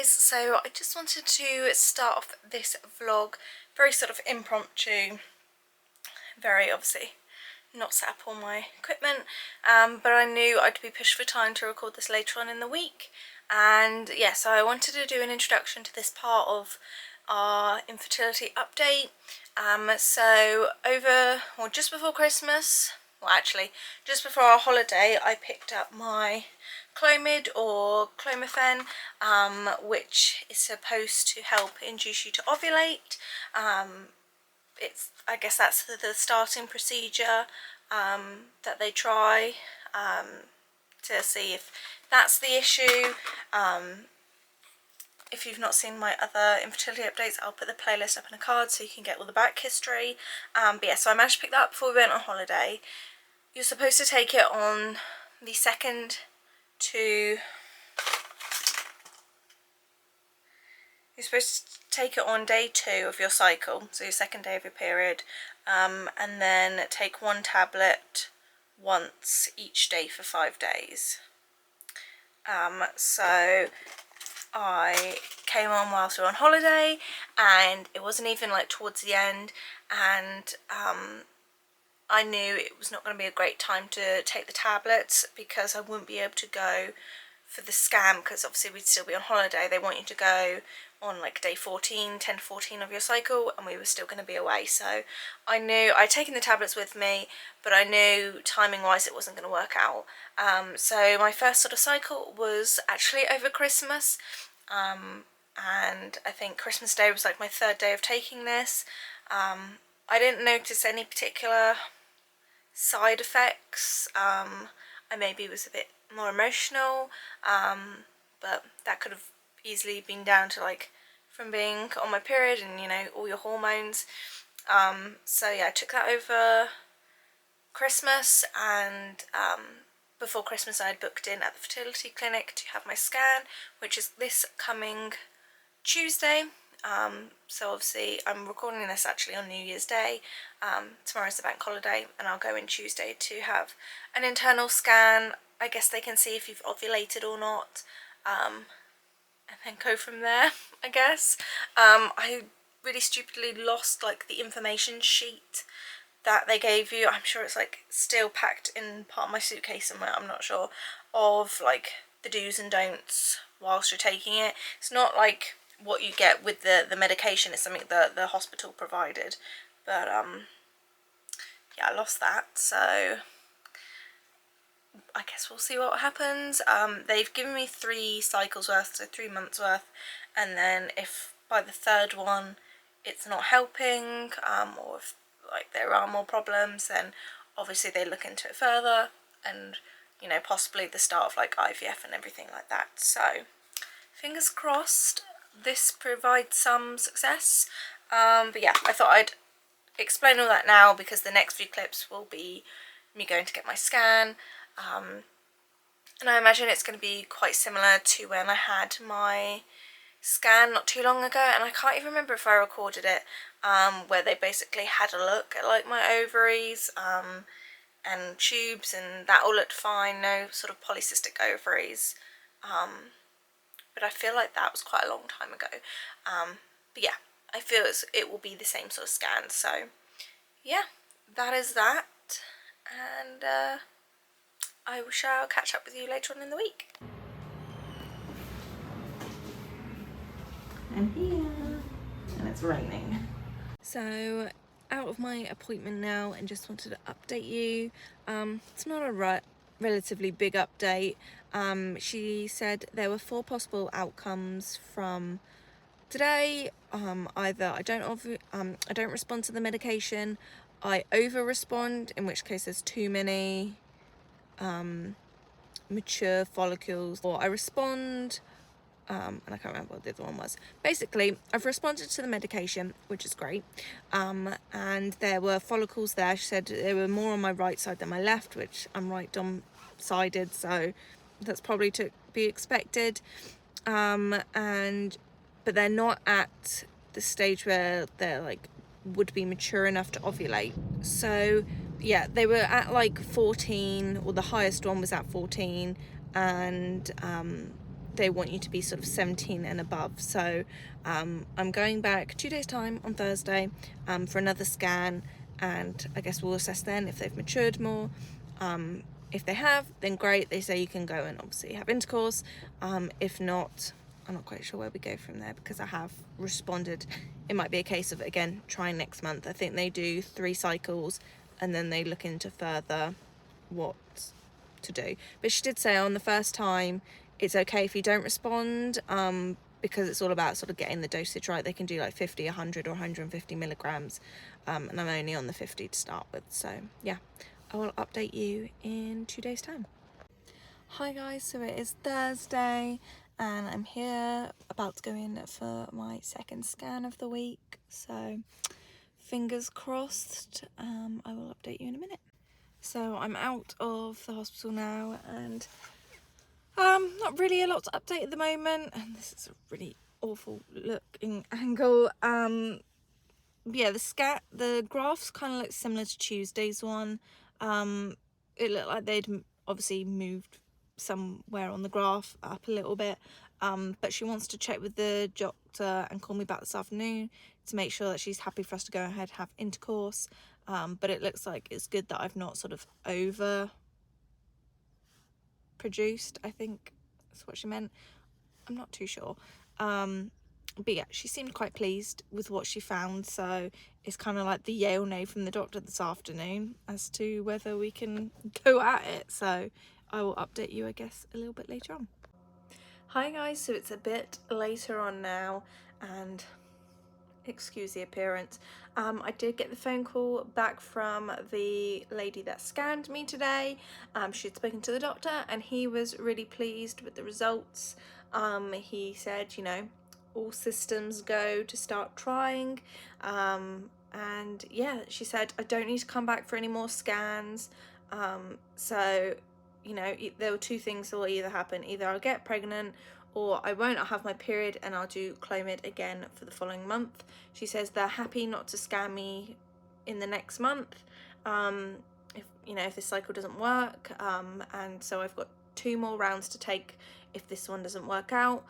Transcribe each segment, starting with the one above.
guys, so I just wanted to start off this vlog very sort of impromptu, very obviously not set up all my equipment, but I knew I'd be pushed for time to record this later on in the week. And yeah, so I wanted to do an introduction to this part of our infertility update. So just before Christmas, well actually just before our holiday, I picked up my Clomide or Clomifen, which is supposed to help induce you to ovulate. I guess that's the starting procedure that they try to see if that's the issue. If you've not seen my other infertility updates, I'll put the playlist up in a card so you can get all the back history. But yeah, so I managed to pick that up before we went on holiday. You're supposed to take it on the second to... You're supposed to take it on day 2 of your cycle, so your second day of your period, and then take 1 tablet once each day for 5 days. So I came on whilst we were on holiday, and it wasn't even like towards the end, and I knew it was not going to be a great time to take the tablets because I wouldn't be able to go for the scan, because obviously we'd still be on holiday. They want you to go on like day 14, 10 to 14 of your cycle, and we were still going to be away. So I knew I'd taken the tablets with me, but I knew timing wise it wasn't going to work out. So my first sort of cycle was actually over Christmas, and I think Christmas Day was like my 3rd day of taking this. I didn't notice any particular side effects. I maybe was a bit more emotional, but that could have easily been down to like from being on my period and, you know, all your hormones. So yeah, I took that over Christmas, and before Christmas I had booked in at the fertility clinic to have my scan, which is this coming Tuesday. So obviously I'm recording this actually on New Year's Day. Tomorrow's the bank holiday, and I'll go in Tuesday to have an internal scan. I guess they can see if you've ovulated or not, and then go from there, I guess. I really stupidly lost like the information sheet that they gave you. I'm sure it's like still packed in part of my suitcase somewhere, I'm not sure, of like the do's and don'ts whilst you're taking it. It's not like what you get with the medication, it's something that the hospital provided, but yeah, I lost that, so I guess we'll see what happens. They've given me 3 cycles worth, so 3 months worth, and then if by the 3rd one it's not helping, or if like there are more problems, then obviously they look into it further, and you know, possibly the start of like IVF and everything like that. So fingers crossed this provides some success. But yeah, I thought I'd explain all that now because the next few clips will be me going to get my scan, and I imagine it's going to be quite similar to when I had my scan not too long ago, and I can't even remember if I recorded it, where they basically had a look at like my ovaries and tubes, and that all looked fine, no sort of polycystic ovaries, but I feel like that was quite a long time ago. But yeah, I feel it will be the same sort of scan. So yeah, that is that, and I shall catch up with you later on in the week. I'm here, and it's raining. So out of my appointment now, and just wanted to update you. It's not a relatively big update. She said there were 4 possible outcomes from today. Either I don't respond to the medication, I over respond, in which case there's too many mature follicles, or I respond, and I can't remember what the other one was. Basically, I've responded to the medication, which is great, and there were follicles there. She said there were more on my right side than my left, which I'm right dom-sided, so that's probably to be expected. But they're not at the stage where they're like would be mature enough to ovulate. So yeah, they were at like 14, or the highest one was at 14, and they want you to be sort of 17 and above. So I'm going back 2 days time on Thursday for another scan, and I guess we'll assess then if they've matured more. If they have, then great, they say you can go and obviously have intercourse. If not, I'm not quite sure where we go from there, because I have responded. It might be a case of, again, trying next month. I think they do 3 cycles and then they look into further what to do. But she did say on the first time it's okay if you don't respond, because it's all about sort of getting the dosage right. They can do like 50, 100 or 150 milligrams, and I'm only on the 50 to start with. So yeah, I will update you in 2 days time. Hi guys, so it is Thursday and I'm here about to go in for my second scan of the week, so fingers crossed. I will update you in a minute. So I'm out of the hospital now, and not really a lot to update at the moment, and this is a really awful looking angle. Yeah, the graphs kind of look similar to Tuesday's one. It looked like they'd obviously moved somewhere on the graph up a little bit, but she wants to check with the doctor and call me back this afternoon to make sure that she's happy for us to go ahead and have intercourse. But it looks like it's good that I've not sort of over produced, I think that's what she meant. I'm not too sure. But yeah, she seemed quite pleased with what she found, so it's kind of like the yay or nay from the doctor this afternoon as to whether we can go at it. So I will update you, I guess, a little bit later on. Hi guys, so it's a bit later on now, and excuse the appearance. I did get the phone call back from the lady that scanned me today. She had spoken to the doctor and he was really pleased with the results. He said, you know, all systems go to start trying. And yeah, she said, I don't need to come back for any more scans. So, you know, there were 2 things that will either happen. Either I'll get pregnant, or I won't. I'll have my period and I'll do Clomide again for the following month. She says they're happy not to scan me in the next month, if you know, if this cycle doesn't work, and so I've got 2 more rounds to take if this one doesn't work out.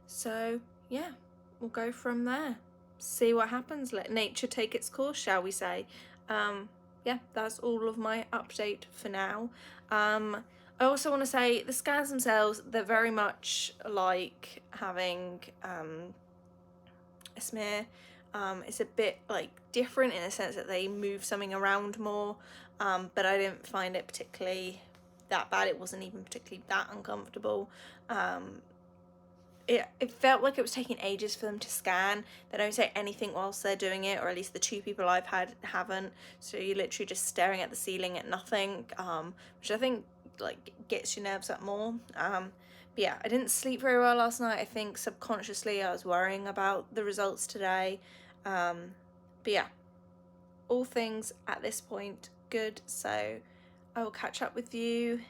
So yeah, we'll go from there, see what happens, let nature take its course, shall we say. Yeah, that's all of my update for now. I also want to say the scans themselves, they're very much like having a smear. It's a bit like different in the sense that they move something around more, but I didn't find it particularly that bad. It wasn't even particularly that uncomfortable. It felt like it was taking ages for them to scan. They don't say anything whilst they're doing it, or at least the 2 people I've had haven't. So you're literally just staring at the ceiling at nothing, which I think like gets your nerves up more. But yeah, I didn't sleep very well last night. I think subconsciously I was worrying about the results today. But yeah, all things at this point good. So I will catch up with you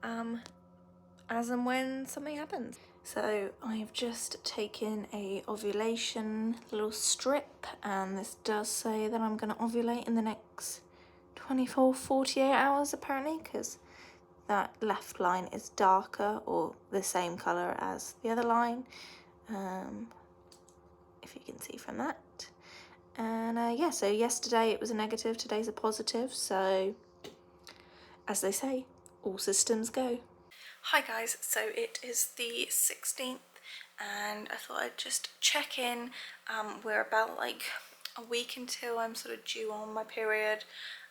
as and when something happens. So I've just taken a ovulation little strip, and this does say that I'm going to ovulate in the next 24-48 hours apparently, because that left line is darker or the same colour as the other line, if you can see from that. And yeah, so yesterday it was a negative, today's a positive, so as they say, all systems go. Hi guys, so it is the 16th and I thought I'd just check in. We're about like a week until I'm sort of due on my period,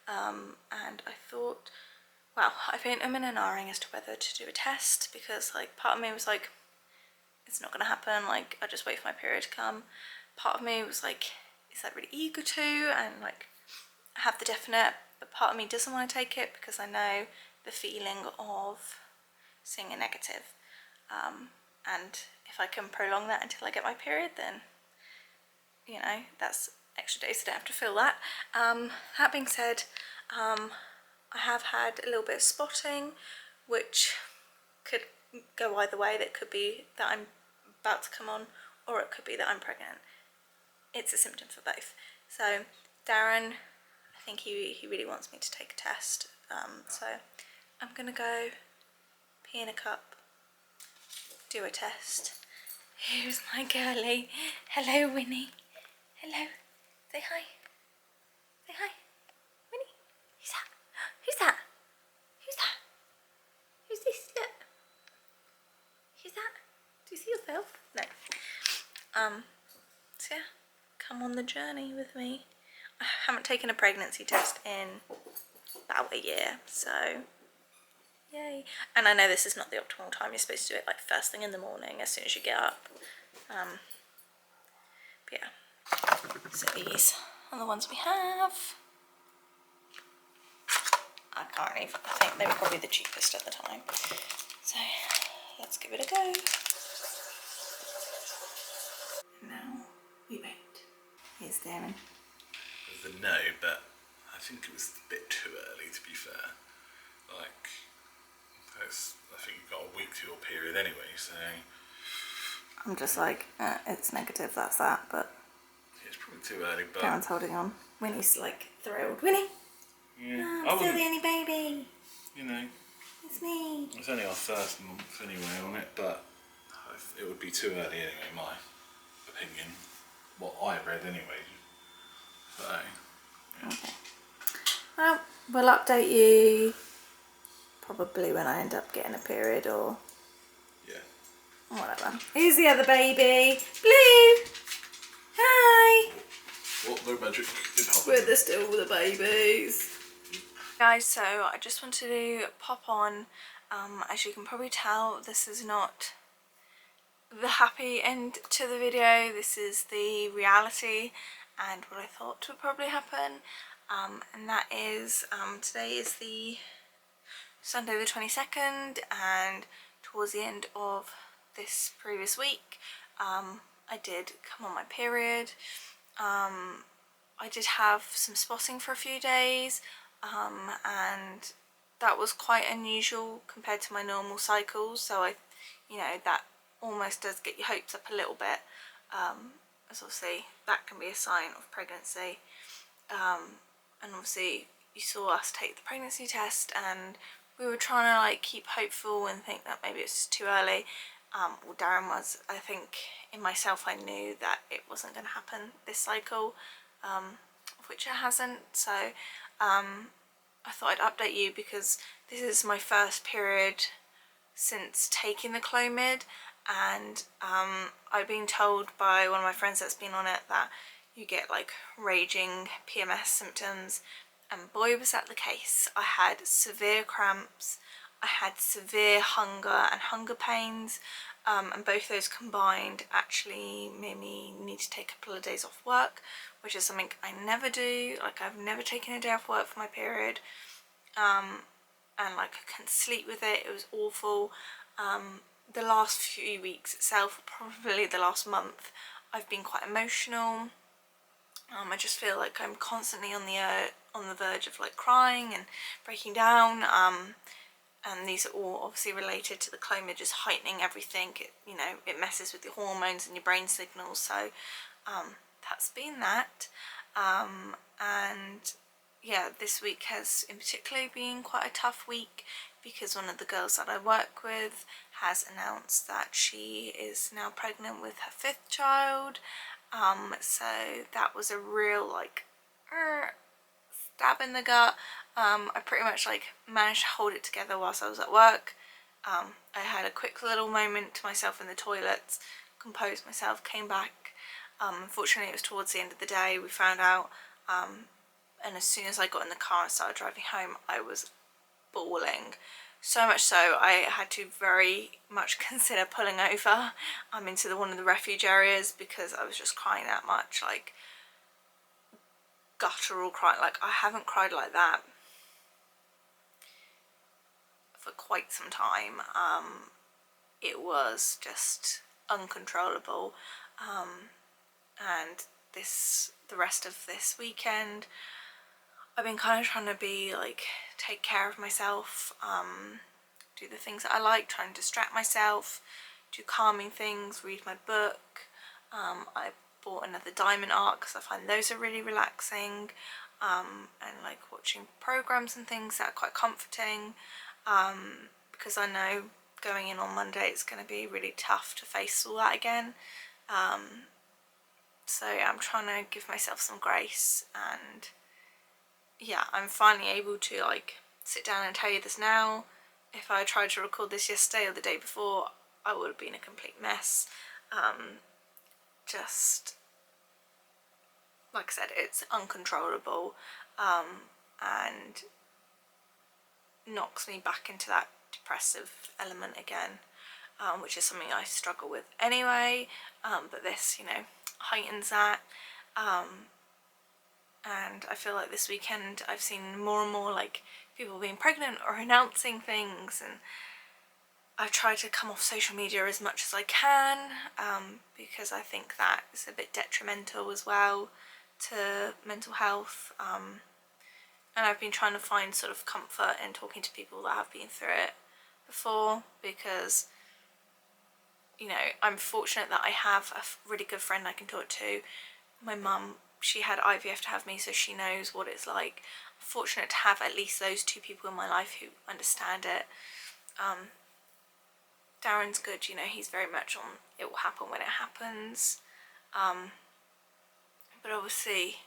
and I thought, well, I'm in an R-ing as to whether to do a test, because like part of me was like, it's not gonna happen, like I'll just wait for my period to come. Part of me was like, is that really eager to, and like have the definite, but part of me doesn't want to take it because I know the feeling of seeing a negative, and if I can prolong that until I get my period, then you know, that's extra days, so I don't have to feel that. That being said, I have had a little bit of spotting, which could go either way. That could be that I'm about to come on, or it could be that I'm pregnant. It's a symptom for both. So Darren, I think he really wants me to take a test, so I'm gonna go pee in a cup do a test. Here's my girlie. Hello, Winnie. Hello. Say hi. Say hi. Winnie. Who's that? Who's that? Who's that? Who's this? Look. Who's that? Do you see yourself? No. So yeah, come on the journey with me. I haven't taken a pregnancy test in about a year, so yay. And I know this is not the optimal time. You're supposed to do it like first thing in the morning as soon as you get up. But yeah, so these are the ones we have. I can't even, I think they were probably the cheapest at the time. So let's give it a go. Now we wait. Here's Darren. It was a no, but I think it was a bit too early, to be fair. Like, I think you've got a week to your period anyway, so... I'm just like, it's negative, that's that, but... It's probably too early, but... Darren's holding on. Winnie's like thrilled. Winnie! Yeah. I'm still the only baby! You know... It's me! It's only our first month anyway on it, but it would be too early anyway, in my opinion. What I read anyway. So, yeah. Okay. Well, we'll update you probably when I end up getting a period or whatever. Who's the other baby? Blue! Hi! What no magic did happen? We're still the babies. Guys, so I just wanted to pop on. As you can probably tell, this is not the happy end to the video. This is the reality and what I thought would probably happen. And that is, today is the Sunday the 22nd, and towards the end of this previous week, I did come on my period. I did have some spotting for a few days, and that was quite unusual compared to my normal cycles, so that almost does get your hopes up a little bit, as obviously that can be a sign of pregnancy. And obviously you saw us take the pregnancy test, and we were trying to like keep hopeful and think that maybe it's just too early. Well, Darren was. I think in myself I knew that it wasn't going to happen this cycle, which it hasn't, so I thought I'd update you because this is my first period since taking the Clomide, and I've been told by one of my friends that's been on it that you get like raging PMS symptoms, and boy was that the case. I had severe cramps, I had severe hunger and hunger pains, and both those combined actually made me need to take a couple of days off work, which is something I never do. Like, I've never taken a day off work for my period, and like I couldn't sleep with it. It was awful. The last few weeks itself, probably the last month, I've been quite emotional. I just feel like I'm constantly on the verge of like crying and breaking down, and these are all obviously related to the Clomide just heightening everything. It messes with your hormones and your brain signals, so that's been that. And yeah, this week has in particular been quite a tough week because one of the girls that I work with has announced that she is now pregnant with her 5th child. So that was a real like stab in the gut. I pretty much like managed to hold it together whilst I was at work. I had a quick little moment to myself in the toilets, composed myself, came back. Unfortunately it was towards the end of the day we found out, and as soon as I got in the car and started driving home, I was bawling. So much so I had to very much consider pulling over into one of the refuge areas because I was just crying that much, like guttural crying. Like, I haven't cried like that for quite some time. It was just uncontrollable, and the rest of this weekend I've been kind of trying to be like take care of myself, do the things that I like, try and distract myself, do calming things, read my book. I bought another diamond art because I find those are really relaxing, and like watching programs and things that are quite comforting, because I know going in on Monday, it's going to be really tough to face all that again. So I'm trying to give myself some grace, and yeah, I'm finally able to like sit down and tell you this now. If I tried to record this yesterday or the day before, I would have been a complete mess. Just like I said, it's uncontrollable, and knocks me back into that depressive element again, which is something I struggle with anyway, but this, you know, heightens that. And I feel like this weekend I've seen more and more like people being pregnant or announcing things, and I've tried to come off social media as much as I can, because I think that is a bit detrimental as well to mental health, and I've been trying to find sort of comfort in talking to people that have been through it before, because, you know, I'm fortunate that I have a really good friend I can talk to. My mum, she had IVF to have me, so she knows what it's like. I'm fortunate to have at least those two people in my life who understand it. Darren's good, you know, he's very much on it will happen when it happens. But obviously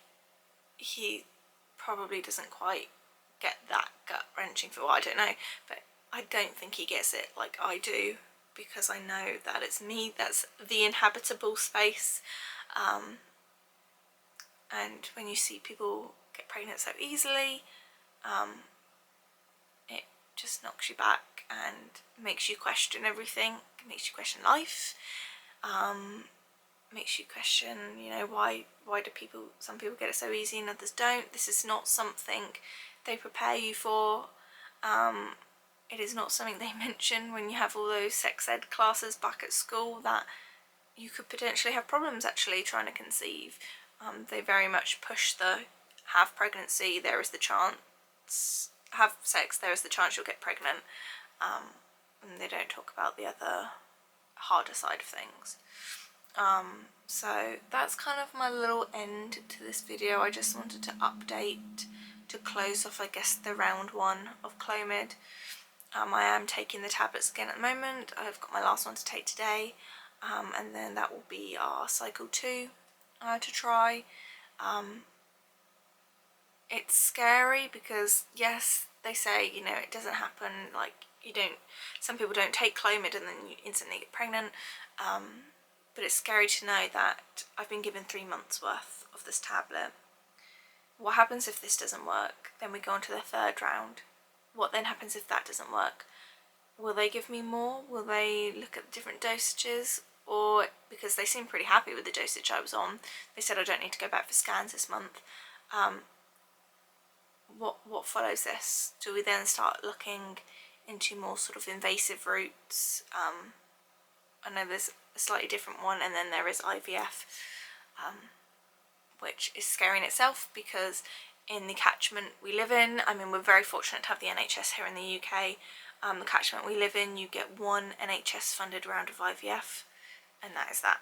he probably doesn't quite get that gut-wrenching feel. I don't know, but I don't think he gets it like I do, because I know that it's me that's the inhabitable space. And when you see people get pregnant so easily, it just knocks you back and makes you question everything. It makes you question life. Makes you question, you know, why do some people get it so easy and others don't. This is not something they prepare you for. It is not something they mention when you have all those sex ed classes back at school, that you could potentially have problems actually trying to conceive. They very much push the have pregnancy, there is the chance, have sex, there is the chance you'll get pregnant, and they don't talk about the other harder side of things. So that's kind of my little end to this video. I just wanted to update to close off, I guess, the round one of Clomide. I am taking the tablets again at the moment. I've got my last one to take today, and then that will be our cycle 2 to try. It's scary because, yes, they say, you know, it doesn't happen, like, some people don't take Clomide and then you instantly get pregnant, but it's scary to know that I've been given 3 months worth of this tablet. What happens if this doesn't work? Then we go on to the 3rd round. What then happens if that doesn't work? Will they give me more? Will they look at different dosages? Or, because they seem pretty happy with the dosage I was on, they said I don't need to go back for scans this month. What follows this? Do we then start looking into more sort of invasive routes? I know there's a slightly different one, and then there is IVF, which is scary in itself, because in the catchment we live in, I mean, we're very fortunate to have the NHS here in the UK. The catchment we live in, you get 1 NHS funded round of IVF, and that is that.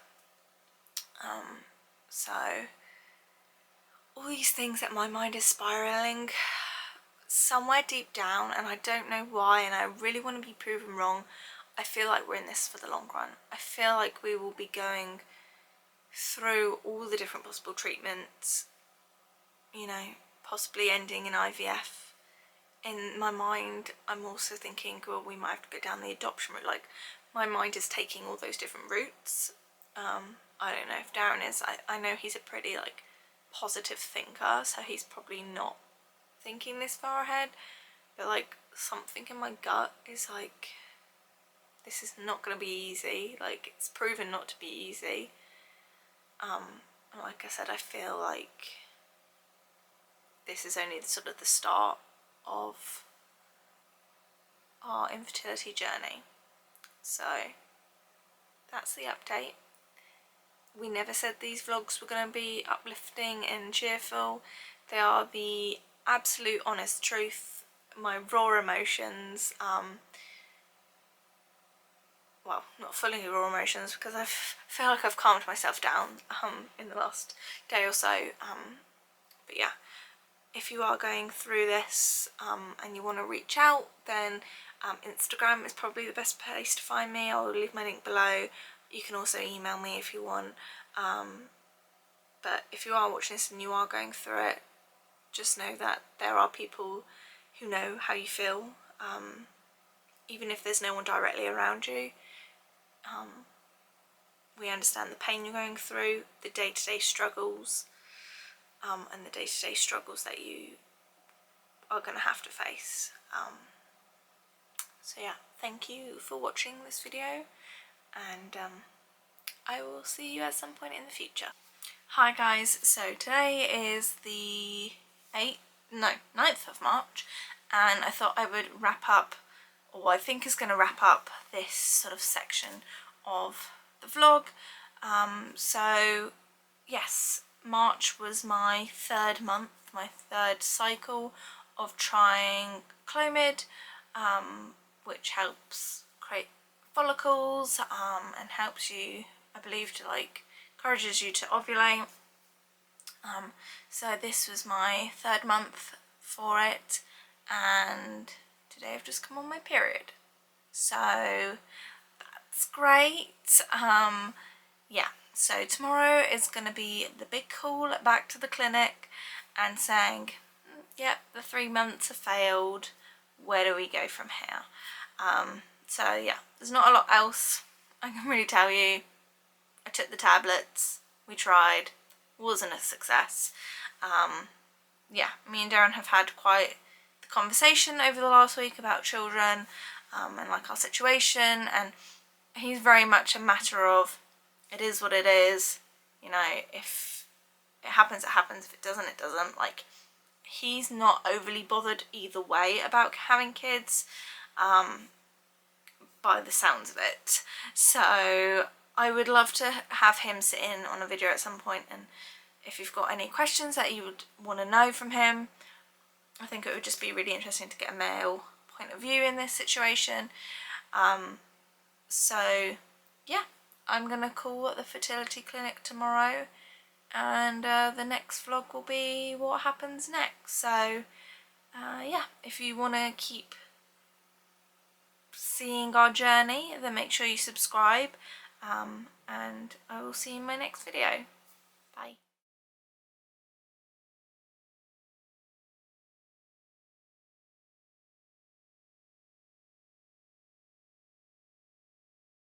So all these things that my mind is spiraling somewhere deep down, and I don't know why, and I really want to be proven wrong. I feel like we're in this for the long run. I feel like we will be going through all the different possible treatments, you know, possibly ending in IVF. In my mind, I'm also thinking, well, we might have to go down the adoption route. Like, my mind is taking all those different routes. I don't know if Darren is. I know he's a pretty, like, positive thinker, so he's probably not thinking this far ahead, but, like, something in my gut is like, this is not going to be easy. Like, it's proven not to be easy. Like I said, I feel like this is only sort of the start of our infertility journey. So that's the update. We never said these vlogs were going to be uplifting and cheerful. They are the absolute honest truth, my raw emotions. Well, not fully raw emotions, because I feel like I've calmed myself down in the last day or so. But yeah, if you are going through this and you want to reach out, then Instagram is probably the best place to find me. I'll leave my link below. You can also email me if you want. But if you are watching this and you are going through it, just know that there are people who know how you feel, even if there's no one directly around you. We understand the pain you're going through, the day-to-day struggles, and the day-to-day struggles that you are going to have to face. So yeah, thank you for watching this video, and I will see you at some point in the future. Hi guys, so today is the 9th of March, and I thought I would wrap up, or I think is going to wrap up, this sort of section of the vlog. So yes, March was my 3rd month, my 3rd cycle of trying Clomide, which helps create follicles and helps you, I believe, to encourages you to ovulate. So this was my 3rd month for it, and today I've just come on my period, so that's great. Yeah, so tomorrow is going to be the big call back to the clinic and saying, yep, the 3 months have failed, where do we go from here? So yeah, there's not a lot else I can really tell you. I took the tablets, we tried, wasn't a success. Yeah, me and Darren have had quite the conversation over the last week about children, and like our situation, and he's very much a matter of, it is what it is, you know, if it happens, it happens, if it doesn't, it doesn't. Like, he's not overly bothered either way about having kids, by the sounds of it. So I would love to have him sit in on a video at some point, and if you've got any questions that you would want to know from him, I think it would just be really interesting to get a male point of view in this situation. So yeah, I'm gonna call at the fertility clinic tomorrow, and the next vlog will be what happens next. So yeah, if you want to keep seeing our journey, then make sure you subscribe, and I will see you in my next video. Bye.